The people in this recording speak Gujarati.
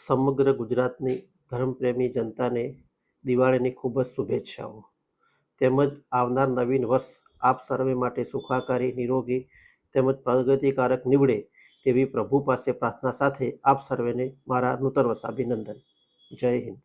સમગ્ર ગુજરાતની ધર્મપ્રેમી જનતાને દિવાળીની ખૂબ જ શુભેચ્છાઓ તેમજ આવનાર નવીન વર્ષ આપ સર્વે માટે સુખાકારી, નિરોગી તેમજ પ્રગતિકારક નીવડે તેવી પ્રભુ પાસે પ્રાર્થના સાથે આપ સર્વેને મારા નૂતન વર્ષ અભિનંદન. જય હિન્દ.